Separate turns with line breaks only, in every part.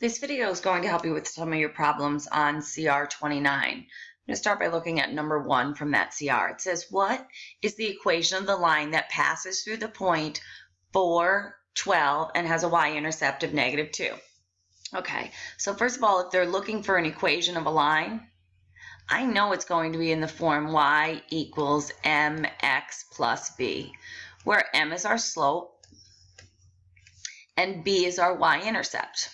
This video is going to help you with some of your problems on CR 29. I'm going to start by looking at number 1 from that CR. It says, what is the equation of the line that passes through the point 4, 12 and has a y-intercept of -2? Okay, so first of all, if they're looking for an equation of a line, I know it's going to be in the form y equals mx plus b, where m is our slope and b is our y-intercept.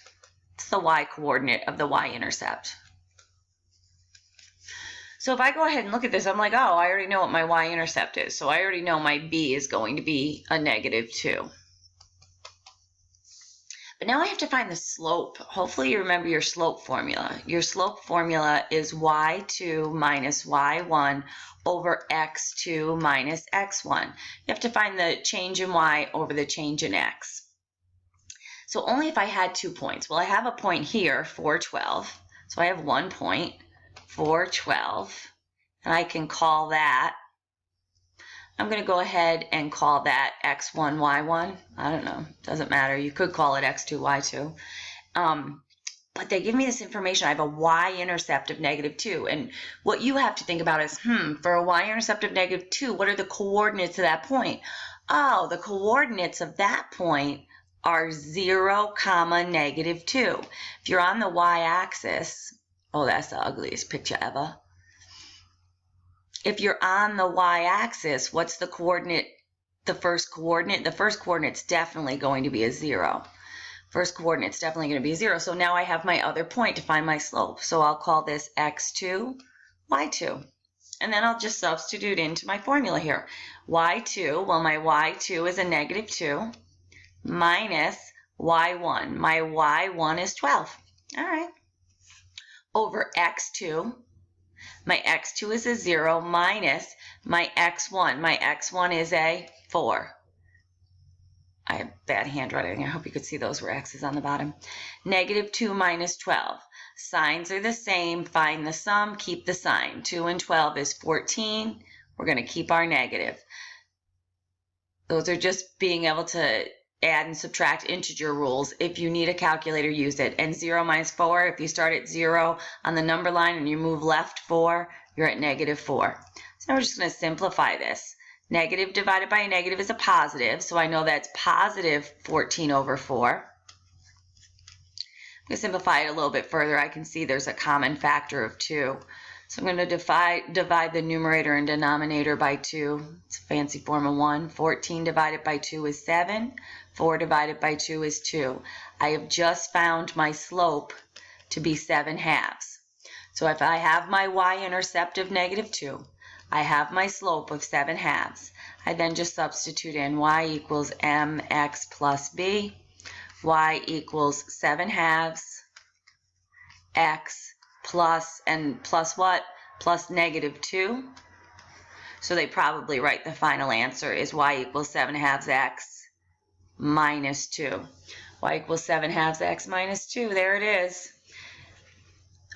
It's the y-coordinate of the y-intercept. So if I go ahead and look at this, I'm like, oh, I already know what my y-intercept is. So I already know my b is going to be a -2. But now I have to find the slope. Hopefully you remember your slope formula. Your slope formula is y2 minus y1 over x2 minus x1. You have to find the change in y over the change in x. So only if I had 2 points. Well, I have a point here, 4, 12. So I have 1 point, 4, 12. And I can call that, I'm going to go ahead and call that x1, y1. I don't know, doesn't matter. You could call it x2, y2. But they give me this information. I have a y-intercept of -2. And what you have to think about is, for a y-intercept of -2, what are the coordinates of that point? Oh, the coordinates of that point are 0, -2. If you're on the y-axis, oh, that's the ugliest picture ever. If you're on the y-axis, what's the coordinate, the first coordinate? The first coordinate's definitely going to be a 0. First coordinate's definitely going to be a 0. So now I have my other point to find my slope. So I'll call this x2, y2. And then I'll just substitute into my formula here. y2, well, my y2 is a -2. Minus y1. My y1 is 12. All right. Over x2. My x2 is a 0 minus my x1. My x1 is a 4. I have bad handwriting. I hope you could see those were x's on the bottom. -2 minus 12. Signs are the same. Find the sum. Keep the sign. 2 and 12 is 14. We're going to keep our negative. Those are just being able to add and subtract integer rules. If you need a calculator, use it. And 0 minus 4, if you start at 0 on the number line and you move left 4, you're at -4. So now we're just going to simplify this. Negative divided by a negative is a positive, so I know that's positive 14 over 4. I'm going to simplify it a little bit further. I can see there's a common factor of 2. So I'm going to divide the numerator and denominator by 2. It's a fancy form of 1. 14 divided by 2 is 7. 4 divided by 2 is 2. I have just found my slope to be 7/2. So if I have my y-intercept of -2, I have my slope of 7/2. I then just substitute in y equals mx plus b. Y equals 7/2 x plus, and plus what? Plus -2. So they probably write the final answer is y equals 7/2 x minus 2. Y equals 7/2 x minus 2. There it is.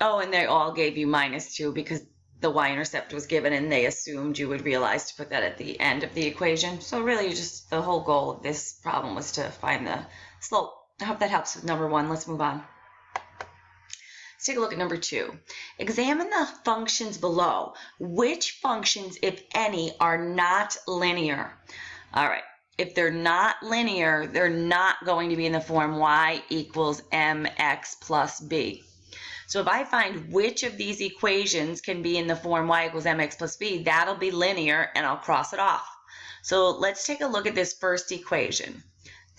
Oh, and they all gave you -2 because the y-intercept was given and they assumed you would realize to put that at the end of the equation. So really just the whole goal of this problem was to find the slope. I hope that helps with number 1. Let's move on. Let's take a look at number 2. Examine the functions below. Which functions, if any, are not linear? All right. If they're not linear, they're not going to be in the form y equals mx plus b. So if I find which of these equations can be in the form y equals mx plus b, that'll be linear, and I'll cross it off. So let's take a look at this first equation.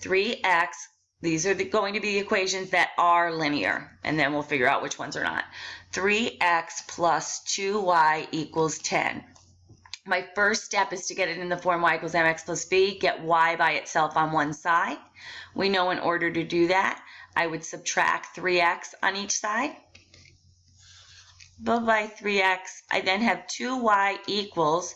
3x. These are going to be the equations that are linear, and then we'll figure out which ones are not. 3x plus 2y equals 10. My first step is to get it in the form y equals mx plus b, get y by itself on one side. We know in order to do that, I would subtract 3x on each side. By 3x, I then have 2y equals.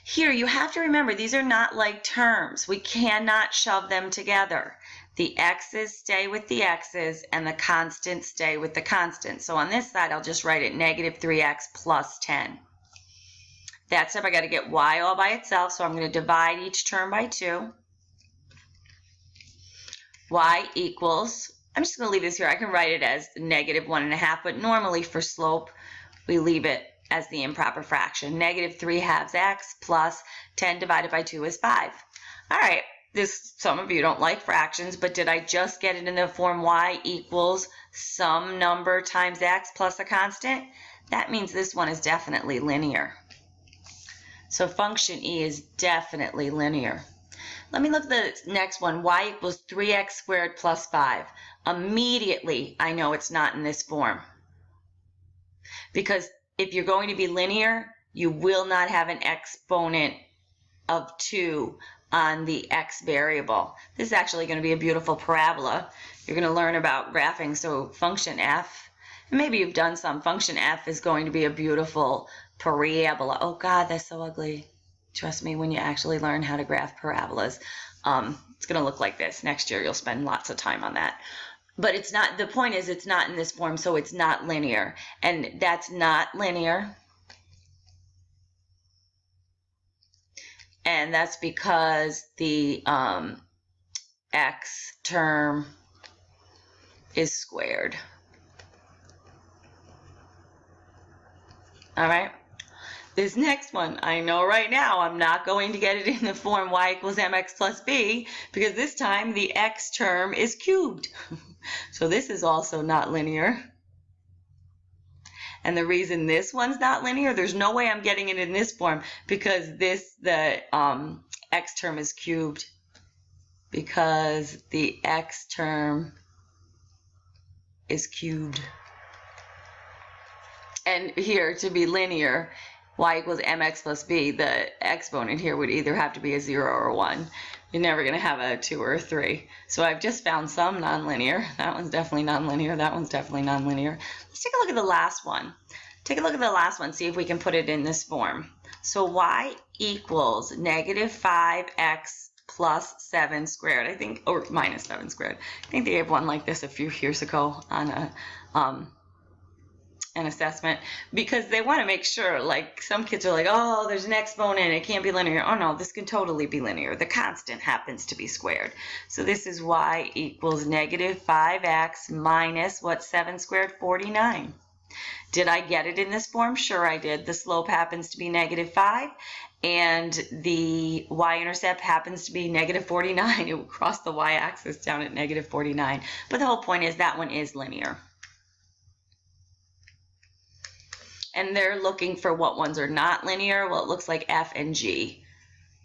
Here, you have to remember, these are not like terms. We cannot shove them together. The x's stay with the x's, and the constants stay with the constants. So on this side, I'll just write it -3x plus 10. That step, I got to get y all by itself, so I'm going to divide each term by 2. Y equals I'm just going to leave this here. I can write it as negative 1.5, but normally for slope, we leave it as the improper fraction. Negative 3/2 x plus 10 divided by 2 is 5. All right, some of you don't like fractions, but did I just get it in the form y equals some number times x plus a constant? That means this one is definitely linear. So function e is definitely linear. Let me look at the next one, y equals 3x squared plus 5. Immediately, I know it's not in this form. Because if you're going to be linear, you will not have an exponent of 2 on the x variable. This is actually going to be a beautiful parabola. You're going to learn about graphing, so function f, and maybe you've done some, function f is going to be a beautiful parabola. Oh God, that's so ugly. Trust me, when you actually learn how to graph parabolas, it's going to look like this. Next year, you'll spend lots of time on that. But it's not, the point is it's not in this form, so it's not linear. And that's not linear. And that's because the x term is squared. All right. This next one, I know right now I'm not going to get it in the form y equals mx plus b, because this time the x term is cubed. So this is also not linear. And the reason this one's not linear, there's no way I'm getting it in this form, because the x term is cubed, because the x term is cubed. And here, to be linear, y equals mx plus b, the exponent here would either have to be a 0 or a 1. You're never going to have a 2 or a 3. So I've just found some nonlinear. That one's definitely nonlinear. That one's definitely nonlinear. Let's take a look at the last one. Take a look at the last one, see if we can put it in this form. So y equals negative 5x plus 7 squared, I think, or minus 7 squared. I think they gave one like this a few years ago on an assessment, because they want to make sure, like some kids are like, oh, there's an exponent, it can't be linear. Oh no, this can totally be linear. The constant happens to be squared. So this is y equals negative 5x minus, what's 7 squared? 49. Did I get it in this form? Sure I did. The slope happens to be negative 5, and the y-intercept happens to be negative 49. It will cross the y-axis down at negative 49. But the whole point is that one is linear. And they're looking for what ones are not linear. Well, it looks like F and G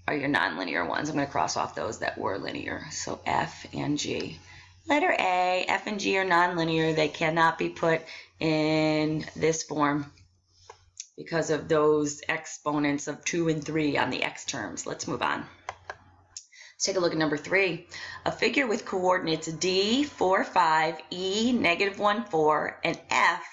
are your nonlinear ones. I'm going to cross off those that were linear. So F and G. Letter A, F and G are nonlinear. They cannot be put in this form because of those exponents of 2 and 3 on the x terms. Let's move on. Let's take a look at number 3. A figure with coordinates D, 4, 5, E, negative 1, 4, and F,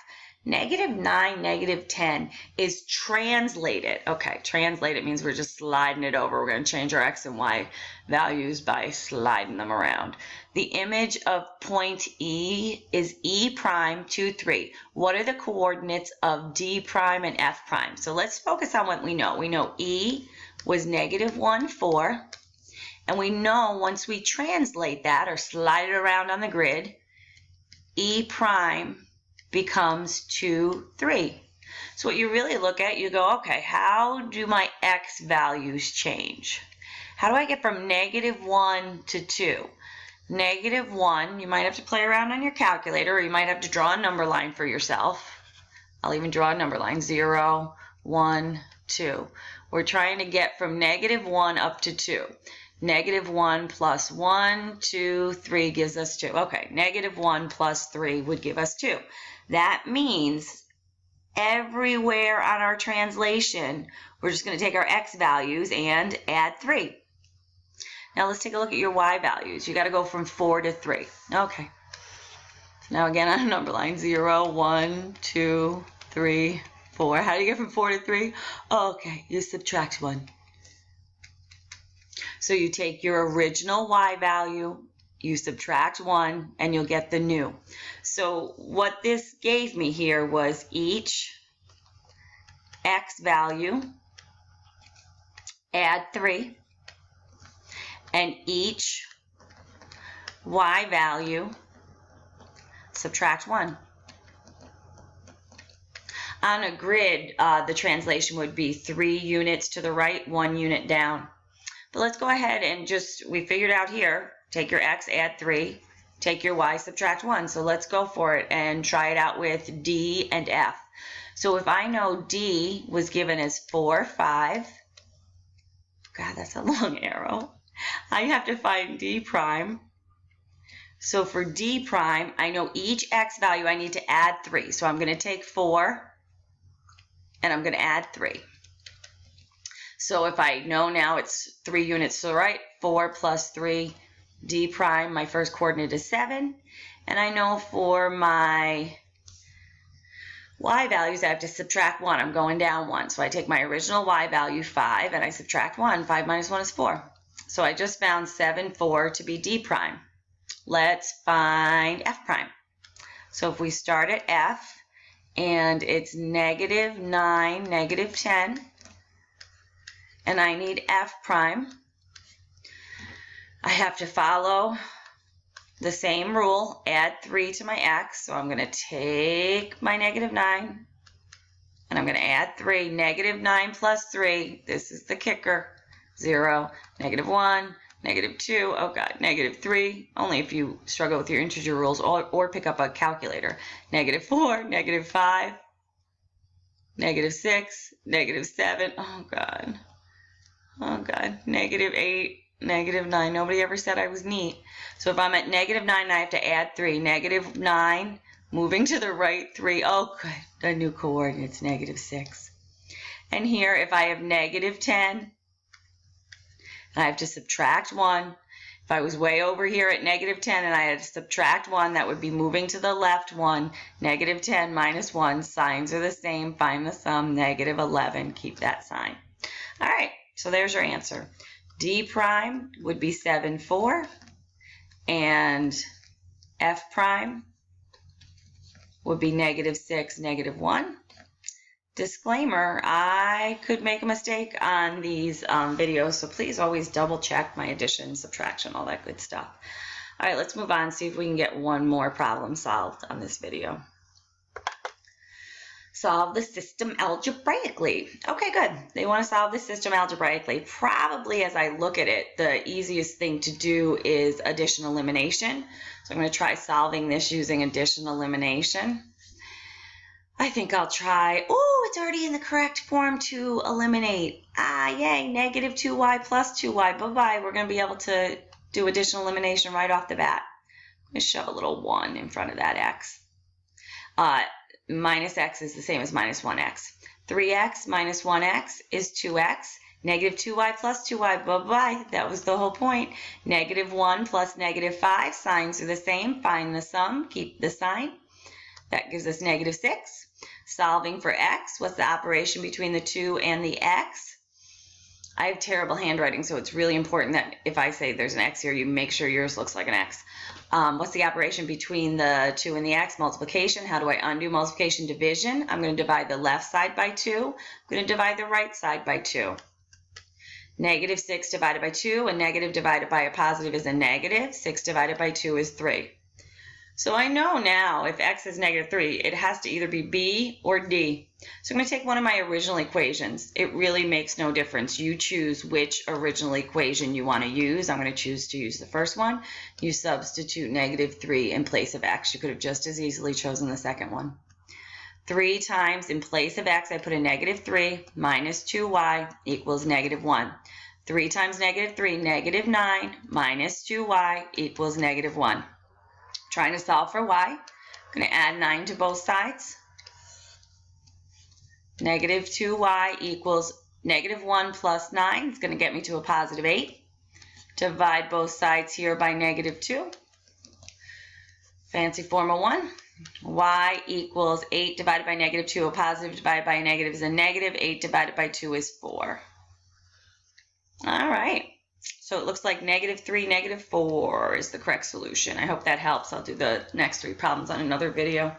negative 9, negative 10 is translated. Okay, translated means we're just sliding it over. We're going to change our x and y values by sliding them around. The image of point E is E prime 2, 3. What are the coordinates of D prime and F prime? So let's focus on what we know. We know E was negative 1, 4. And we know once we translate that or slide it around on the grid, E prime becomes 2, 3. So what you really look at, you go, okay, how do my x values change? How do I get from negative 1 to 2? Negative 1, you might have to play around on your calculator, or you might have to draw a number line for yourself. I'll even draw a number line, 0, 1, 2. We're trying to get from negative 1 up to 2. Negative 1 plus 1, 2, 3 gives us 2. Okay, negative 1 plus 3 would give us 2. That means everywhere on our translation, we're just going to take our x values and add 3. Now let's take a look at your y values. You got to go from 4 to 3. Okay. Now again on a number line, 0, 1, 2, 3, 4. How do you get from 4 to 3? Okay, you subtract 1. So you take your original y value, you subtract 1, and you'll get the new. So what this gave me here was each x value, add 3, and each y value, subtract 1. On a grid, the translation would be 3 units to the right, 1 unit down. But let's go ahead and we figured out here, take your x, add 3, take your y, subtract 1. So let's go for it and try it out with D and F. So if I know D was given as 4, 5, God, that's a long arrow. I have to find D prime. So for D prime, I know each x value I need to add 3. So I'm going to take 4 and I'm going to add 3. So if I know now it's 3 units to the right, 4 plus 3, D prime, my first coordinate is 7. And I know for my y values, I have to subtract 1. I'm going down 1. So I take my original y value, 5, and I subtract 1. 5 minus 1 is 4. So I just found 7, 4 to be D prime. Let's find F prime. So if we start at F, and it's -9, -10, and I need F prime, I have to follow the same rule, add 3 to my x. So I'm going to take my -9 and I'm going to add 3. -9 plus 3, this is the kicker, 0, -1, -2, oh God, -3, only if you struggle with your integer rules or pick up a calculator, -4, -5, -6, -7, oh God, -8, -9. Nobody ever said I was neat. So if I'm at -9, I have to add 3. -9, moving to the right 3. Oh, good. The new coordinate's -6. And here, if I have -10, I have to subtract 1. If I was way over here at -10 and I had to subtract 1, that would be moving to the left 1. -10 minus 1. Signs are the same. Find the sum. -11. Keep that sign. All right. So there's your answer. D prime would be 7, 4, and F prime would be -6, -1. Disclaimer, I could make a mistake on these videos, so please always double check my addition, subtraction, all that good stuff. All right, let's move on and see if we can get one more problem solved on this video. Solve the system algebraically. Okay, good. They want to solve the system algebraically. Probably, as I look at it, the easiest thing to do is addition elimination. So I'm going to try solving this using addition elimination. I think I'll try, oh, it's already in the correct form to eliminate. Ah, yay, -2y plus 2y. Bye-bye. We're going to be able to do addition elimination right off the bat. I'm going to shove a little 1 in front of that x. Minus x is the same as minus 1x. 3x minus 1x is 2x. -2y plus 2y, bye-bye. That was the whole point. -1 plus -5, signs are the same. Find the sum, keep the sign. That gives us -6. Solving for x, what's the operation between the 2 and the x? I have terrible handwriting, so it's really important that if I say there's an x here, you make sure yours looks like an x. What's the operation between the 2 and the x? Multiplication. How do I undo multiplication? Division. I'm going to divide the left side by 2. I'm going to divide the right side by 2. -6 divided by 2, a negative divided by a positive is a negative. 6 divided by 2 is 3. So I know now if x is -3, it has to either be b or d. So I'm going to take one of my original equations. It really makes no difference. You choose which original equation you want to use. I'm going to choose to use the first one. You substitute -3 in place of x. You could have just as easily chosen the second one. 3 times in place of x, I put a -3 minus 2y equals -1. 3 times -3, -9 minus 2y equals -1. Trying to solve for y. I'm going to add 9 to both sides. -2y equals -1 plus 9. It's going to get me to a positive 8. Divide both sides here by -2. Fancy Formula 1. Y equals 8 divided by -2. A positive divided by a negative is a negative. 8 divided by 2 is 4. All right. So it looks like -3, -4 is the correct solution. I hope that helps. I'll do the next 3 problems on another video.